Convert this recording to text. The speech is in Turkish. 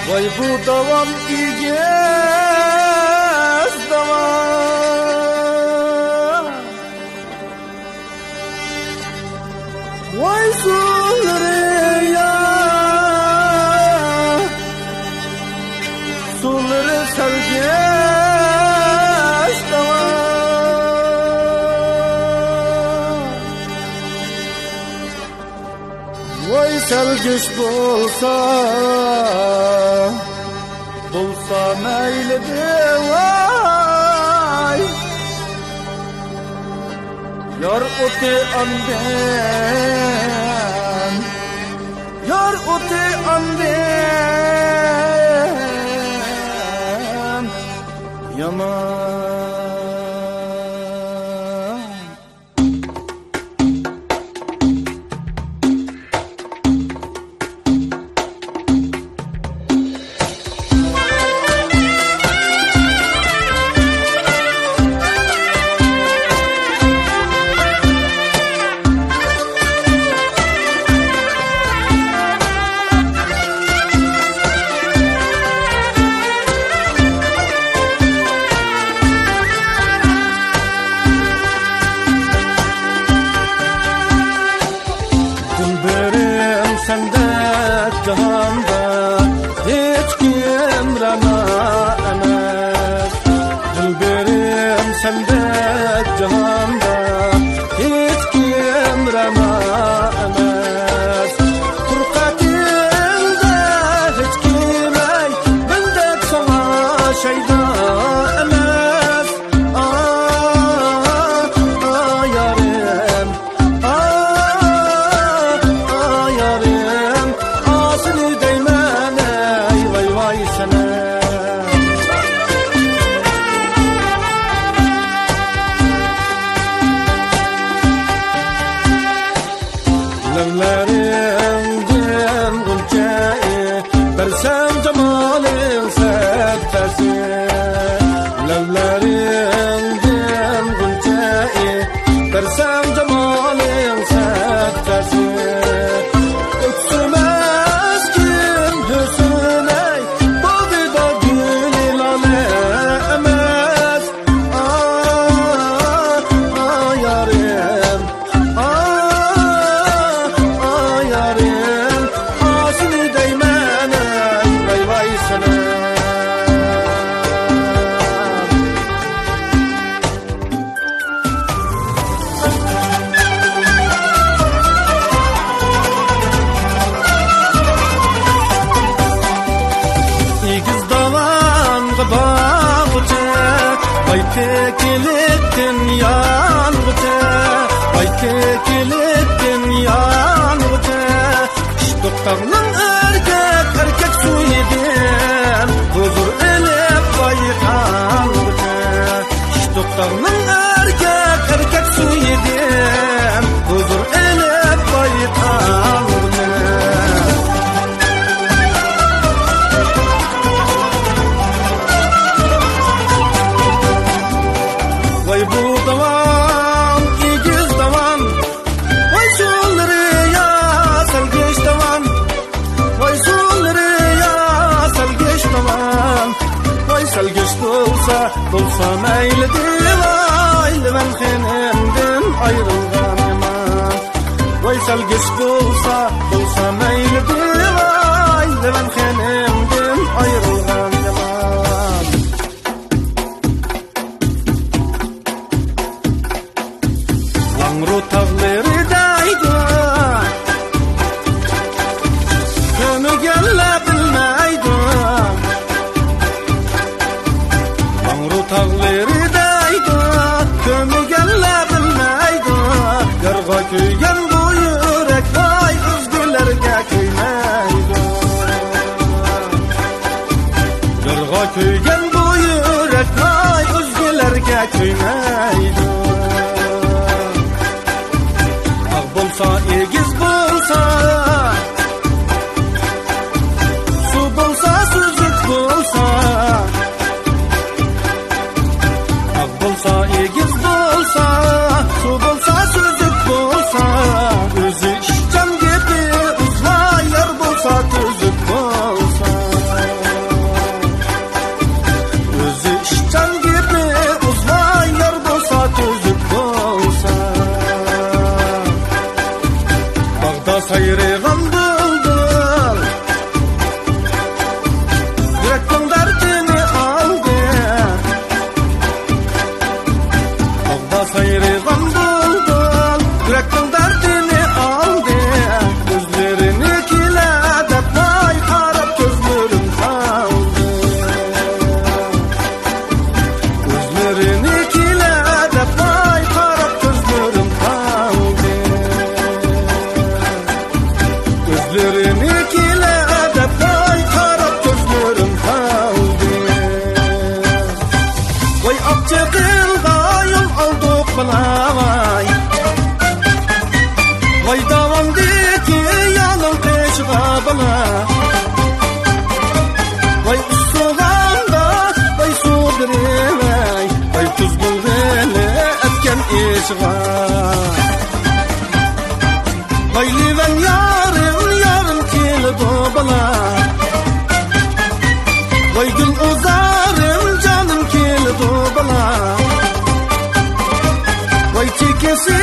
Vay bu davam iges davam. Vay sulları ya, sulları selgeç davam. Vay selgeç bolsa meylidir vay. Yar ote anden, yar ote anden yaman. Sende cihanda hiç kim rana emes. Dilberim sende cihanda hiç kim rana emes. Fırkatimde hiç kimey bendek sana şeyda emes. Yarim Levlerimden gülceyi versem cemalin settesi. Levlerimden gülceyi versem cemalin settesi. Öksümez kim hüsney babida gül ilale emez. Yarim Tekilettin yanıgıte, ay tekilettin yanıgıte. Ştoktanın erkek su yedin, huzur elep bayıkanıgıte. Ştoktanın erkek su yedin, huzur elep bayıkanıgıte. Vay bu davam, igiz davam. Vay sulları ya, selgeç davam. Vay sulları ya, selgeç davam. Vay selgeç bolsa meylidir vay. Ben henimden ayrılgan yaman. Vay selgeç bolsa meylidir vay. Ben henimden ayrılgan yaman. Langru tağları daydı, kömügelle bilmeydi. Langru tağları daydı, kömügelle bilmeydi. Yarga köygen bu yürek vay özgürlerge köymeydi. Yarga köygen bu yürek vay özgürlerge köymeydi. Bolsa egiz bolsa, su bolsa süzük bolsa. Ak bolsa egiz bolsa, su bolsa süzük bolsa. Özü işcan gibi uzaylar bolsa tüzük bolsa. Bagda sayrıgan buldum, yürekten derdini aldı. Bagda sayrıgan buldum, yürekten derdini aldı. Gözlerini kiledep vay karab gözlerim kaldı. Gözlerini kiledep vay karab gözlerim kaldı. Gözlerini kiledep vay karab gözlerim kaldı. Vay akçakılga yol aldık balay, vay davamdaki yalın kışga bala. Vay usuganda vay sudiremay, vay tuz bulgele etken işga. Vay liven yarım kildo bala, vay gül uzarım canım kildo bala. Vay çekesi